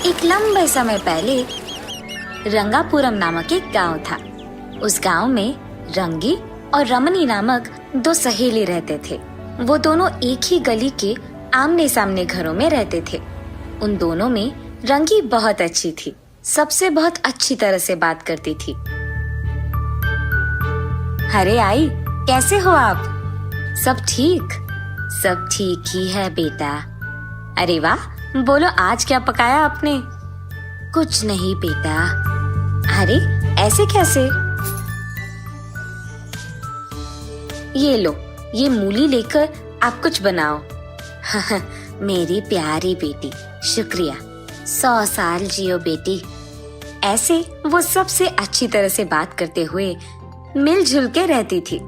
एक लंबे समय पहले रंगापुरम नामक एक गांव था। उस गांव में रंगी और रमनी नामक दो सहेली रहते थे। वो दोनों एक ही गली के आमने सामने घरों में रहते थे। उन दोनों में रंगी बहुत अच्छी थी, सबसे बहुत अच्छी तरह से बात करती थी। अरे आई, कैसे हो आप? सब ठीक? सब ठीक ही है बेटा। अरे वाह, बोलो आज क्या पकाया आपने? कुछ नहीं बेटा। अरे ऐसे कैसे? ये लो, ये मूली लेकर आप कुछ बनाओ। मेरी प्यारी बेटी, शुक्रिया। 100 साल जियो बेटी। ऐसे वो सबसे अच्छी तरह से बात करते हुए मिलजुल के रहती थी।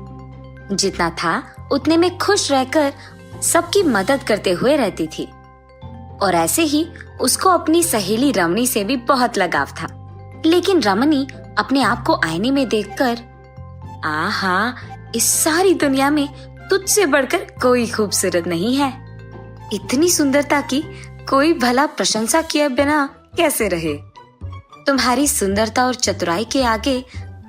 जितना था उतने में खुश रहकर सबकी मदद करते हुए रहती थी। और ऐसे ही उसको अपनी सहेली रमनी से भी बहुत लगाव था। लेकिन रमनी अपने आप को आईने में देखकर, आहा, इस सारी दुनिया में तुझसे बढ़कर कोई खूबसूरत नहीं है। इतनी सुंदरता की कोई भला प्रशंसा किए बिना कैसे रहे? तुम्हारी सुंदरता और चतुराई के आगे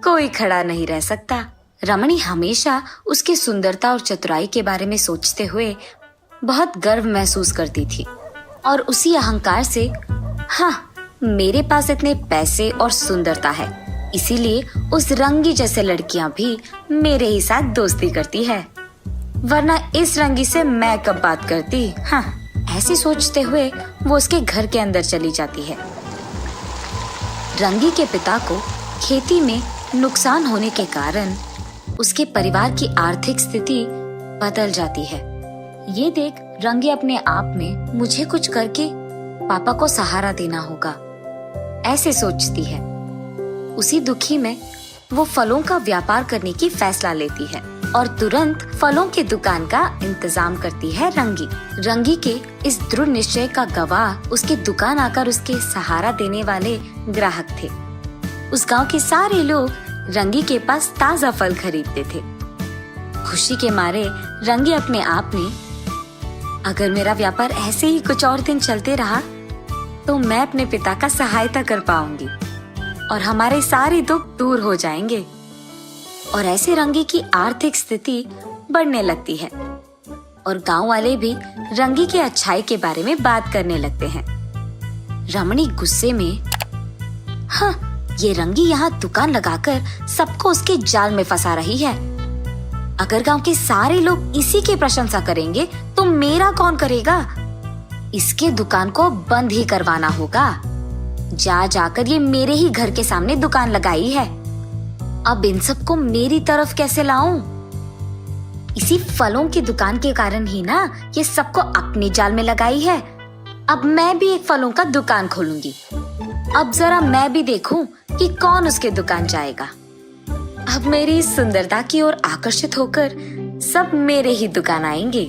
कोई खड़ा नहीं रह सकता। रमणी हमेशा उसके सुंदरता और चतुराई के बारे में सोचते हुए बहुत गर्व महसूस करती थी और उसी अहंकार से, हाँ, मेरे पास इतने पैसे और सुंदरता है, इसीलिए उस रंगी जैसे लड़कियां भी मेरे ही साथ दोस्ती करती है, वरना इस रंगी से मैं कब बात करती। हाँ, ऐसे सोचते हुए वो उसके घर के अंदर चली जाती है। रंगी के पिता को खेती में नुकसान होने के कारण उसके परिवार की आर्थिक स्थिति बदल जाती है। ये देख रंगी अपने आप में, मुझे कुछ करके पापा को सहारा देना होगा, ऐसे सोचती है। उसी दुखी में वो फलों का व्यापार करने की फैसला लेती है और तुरंत फलों की दुकान का इंतजाम करती है। रंगी के इस दृढ़ निश्चय का गवाह उसकी दुकान आकर उसके सहारा देने वाले ग्राहक थे। उस गांव के सारे लोग रंगी के पास ताजा फल खरीदते थे। खुशी के मारे रंगी अपने आप में, अगर मेरा व्यापार ऐसे ही कुछ और दिन चलते रहा तो मैं अपने पिता का सहायता कर पाऊंगी और हमारे सारे दुख दूर हो जाएंगे। और ऐसे रंगी की आर्थिक स्थिति बढ़ने लगती है और गांव वाले भी रंगी के अच्छाई के बारे में बात करने लगते हैं। रमणी गुस्से में, हाँ, ये रंगी यहाँ दुकान लगाकर सबको उसके जाल में फंसा रही है। अगर गांव के सारे लोग इसी की प्रशंसा करेंगे तो मेरा कौन करेगा? इसके दुकान को बंद ही करवाना होगा। जाकर ये मेरे ही घर के सामने दुकान लगाई है, अब इन सबको मेरी तरफ कैसे लाऊं? इसी फलों की दुकान के कारण ही ना ये सबको अपने जाल में लगाई है। अब मैं भी एक फलों का दुकान खोलूंगी। अब जरा मैं भी देखूं कि कौन उसके दुकान जाएगा। अब मेरी सुंदरता की ओर आकर्षित होकर सब मेरे ही दुकान आएंगे।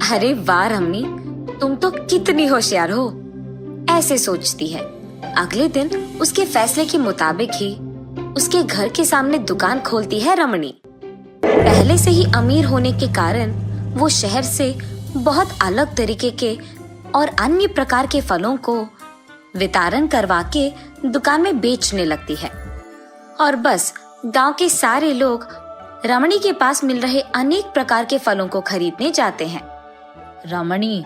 अरे वाह रमनी, तुम तो कितनी होशियार हो, ऐसे सोचती है। अगले दिन उसके फैसले के मुताबिक ही उसके घर के सामने दुकान खोलती है रमणी। पहले से ही अमीर होने के कारण वो शहर से बहुत अलग तरीके के और अन्य प्रकार के फलों को वितरण करवा के दुकान में बेचने लगती है। और बस गांव के सारे लोग रमणी के पास मिल रहे अनेक प्रकार के फलों को खरीदने जाते हैं। रमणी,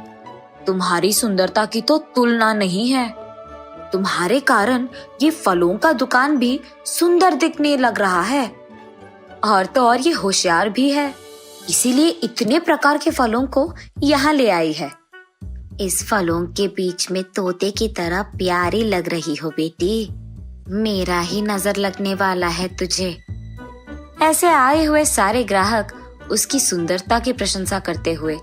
तुम्हारी सुंदरता की तो तुलना नहीं है। तुम्हारे कारण ये फलों का दुकान भी सुंदर दिखने लग रहा है, और तो और ये होशियार भी है, इसीलिए इतने प्रकार के फलों को यहाँ ले आई है। इस फलों के बीच में तोते की तरह प्यारी लग रही हो बेटी, मेरा ही नजर लगने वाला है तुझे। ऐसे आए हुए सारे ग्राहक उसकी सुंदरता की प्रशंसा करते हुए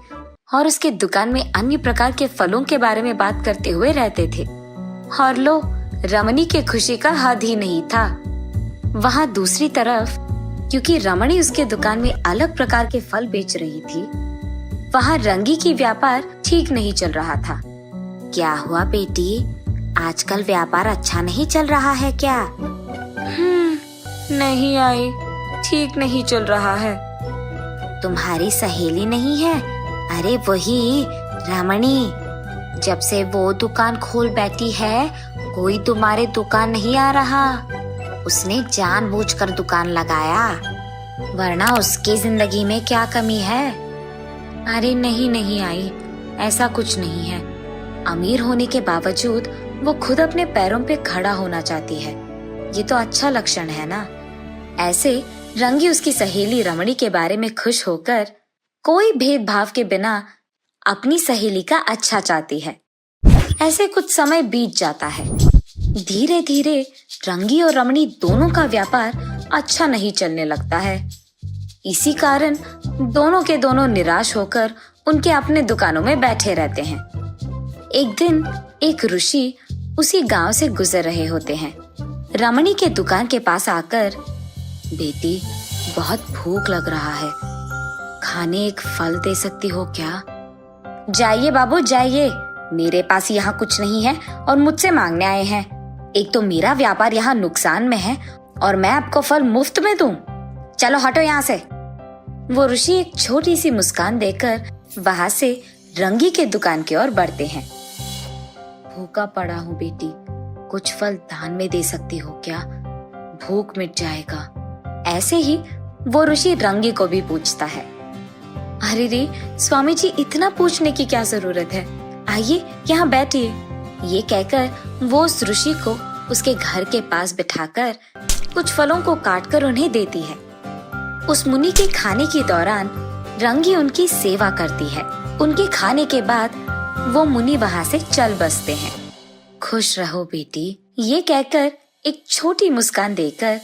और उसके दुकान में अन्य प्रकार के फलों के बारे में बात करते हुए रहते थे। और लो, रमणी के खुशी का हद ही नहीं था। वहाँ दूसरी तरफ, क्योंकि रमणी उसके दुकान में अलग प्रकार के फल बेच रही थी, वहाँ रंगी की व्यापार ठीक नहीं चल रहा था। क्या हुआ बेटी, आजकल व्यापार अच्छा नहीं चल रहा है क्या? नहीं आई, ठीक नहीं चल रहा है। तुम्हारी सहेली नहीं है? अरे वही रमणी, जब से वो दुकान खोल बैठी है, कोई तुम्हारे दुकान नहीं आ रहा। उसने जानबूझकर दुकान लगाया, वरना उसकी जिंदगी में क्या कमी है? अरे नहीं आई, ऐसा कुछ नहीं है। अमीर होने के बावजूद वो खुद अपने पैरों पे खड़ा होना चाहती है। ये तो अच्छा लक्षण है ना। ऐसे रंगी उसकी सहेली रमणी के बारे में खुश होकर कोई भेदभाव के बिना अपनी सहेली का अच्छा चाहती है। ऐसे कुछ समय बीत जाता है। धीरे धीरे रंगी और रमणी दोनों का व्यापार अच्छा नहीं चलने लगता है। इसी कारण दोनों के दोनों निराश होकर उनके अपने दुकानों में बैठे रहते हैं। एक दिन एक ऋषि उसी गांव से गुजर रहे होते हैं। रमणी के दुकान के पास आकर, बेटी बहुत भूख लग रहा है, खाने एक फल दे सकती हो क्या? जाइए बाबू जाइए, मेरे पास यहाँ कुछ नहीं है और मुझसे मांगने आए हैं। एक तो मेरा व्यापार यहाँ नुकसान में है और मैं आपको फल मुफ्त में दूं। चलो हटो यहाँ से। वो ऋषि एक छोटी सी मुस्कान देकर वहां से रंगी के दुकान की ओर बढ़ते हैं। भूखा पड़ा हूँ बेटी, कुछ फल दान में दे सकती हो क्या? भूख मिट जाएगा। ऐसे ही वो ऋषि रंगी को भी पूछता है। अरे रे स्वामी जी, इतना पूछने की क्या जरूरत है, आइए यहाँ बैठिए। ये कहकर वो उस ऋषि को उसके घर के पास बिठाकर कुछ फलों को काटकर उन्हें देती है। उस मुनि के खाने के दौरान रंगी उनकी सेवा करती है। उनके खाने के बाद वो मुनि वहाँ से चल बसते हैं। खुश रहो बेटी, ये कहकर एक छोटी मुस्कान देकर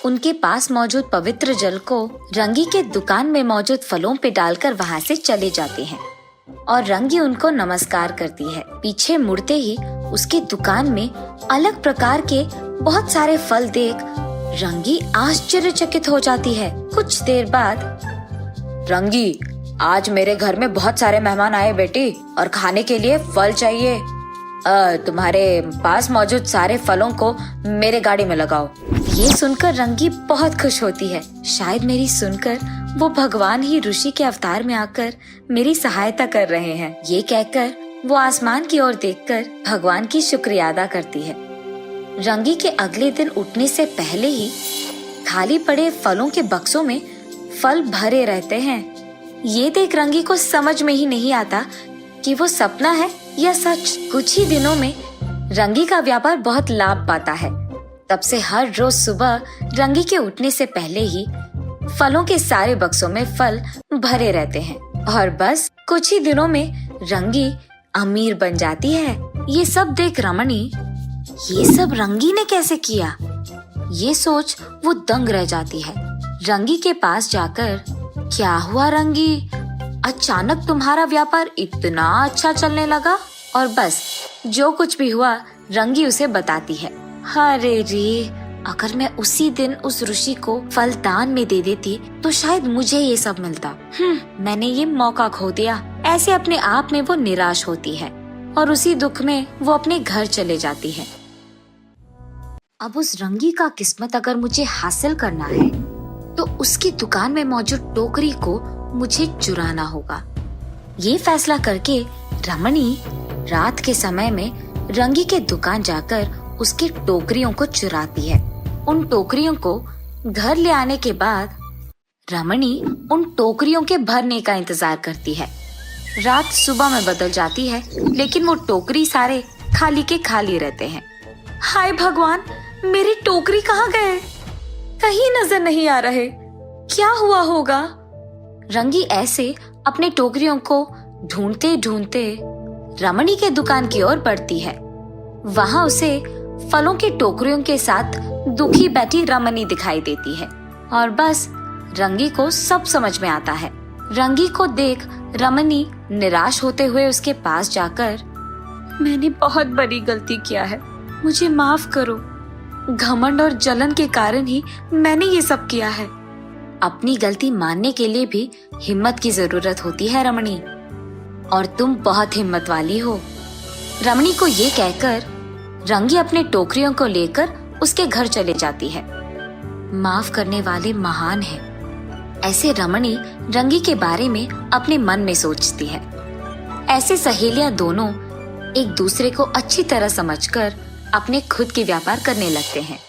उनके पास मौजूद पवित्र जल को रंगी के दुकान में मौजूद फलों पे डालकर वहाँ से चले जाते हैं और रंगी उनको नमस्कार करती है। पीछे मुड़ते ही उसके दुकान में अलग प्रकार के बहुत सारे फल देख रंगी आश्चर्यचकित हो जाती है। कुछ देर बाद, रंगी आज मेरे घर में बहुत सारे मेहमान आए बेटी और खाने के लिए फल चाहिए। तुम्हारे पास मौजूद सारे फलों को मेरे गाड़ी में लगाओ। ये सुनकर रंगी बहुत खुश होती है। शायद मेरी सुनकर वो भगवान ही ऋषि के अवतार में आकर मेरी सहायता कर रहे हैं। ये कहकर वो आसमान की ओर देखकर भगवान की शुक्रिया अदा करती है। रंगी के अगले दिन उठने से पहले ही खाली पड़े फलों के बक्सों में फल भरे रहते हैं। ये देख रंगी को समझ में ही नहीं आता कि वो सपना है या सच। कुछ ही दिनों में रंगी का व्यापार बहुत लाभ पाता है। तब से हर रोज सुबह रंगी के उठने से पहले ही फलों के सारे बक्सों में फल भरे रहते हैं और बस कुछ ही दिनों में रंगी अमीर बन जाती है। ये सब देख रमणी, ये सब रंगी ने कैसे किया, ये सोच वो दंग रह जाती है। रंगी के पास जाकर, क्या हुआ रंगी, अचानक तुम्हारा व्यापार इतना अच्छा चलने लगा? और बस जो कुछ भी हुआ रंगी उसे बताती है। अरे रे, अगर मैं उसी दिन उस ऋषि को फल दान में दे देती तो शायद मुझे ये सब मिलता। मैंने ये मौका खो दिया। ऐसे अपने आप में वो निराश होती है और उसी दुख में वो अपने घर चले जाती है। अब उस रंगी का किस्मत अगर मुझे हासिल करना है तो उसकी दुकान में मौजूद टोकरी को मुझे चुराना होगा। ये फैसला करके रमणी रात के समय में रंगी के दुकान जाकर उसकी टोकरियों को चुराती है। उन टोकरियों को घर ले आने के बाद रमणी उन टोकरियों के भरने का इंतजार करती है। रात सुबह में बदल जाती है लेकिन वो टोकरी सारे खाली के खाली रहते हैं। हाय भगवान, मेरी टोकरी कहाँ गए? कहीं नजर नहीं आ रहे। क्या हुआ होगा? रंगी ऐसे अपने टोकरियों को ढूंढते ढूंढते रमणी के दुकान की ओर बढ़ती है। वहाँ उसे फलों की टोकरियों के साथ दुखी बैठी रमणी दिखाई देती है और बस रंगी को सब समझ में आता है। रंगी को देख रमणी निराश होते हुए उसके पास जाकर, मैंने बहुत बड़ी गलती किया है, मुझे माफ करो। घमंड और जलन के कारण ही मैंने ये सब किया है। अपनी गलती मानने के लिए भी हिम्मत की जरूरत होती है रमणी, और तुम बहुत हिम्मत वाली हो। रमणी को ये कहकर रंगी अपने टोकरियों को लेकर उसके घर चले जाती है। माफ करने वाले महान हैं। ऐसे रमणी रंगी के बारे में अपने मन में सोचती है। ऐसे सहेलियां दोनों एक दूसरे को अच्छी तरह समझकर अपने खुद के व्यापार करने लगते हैं।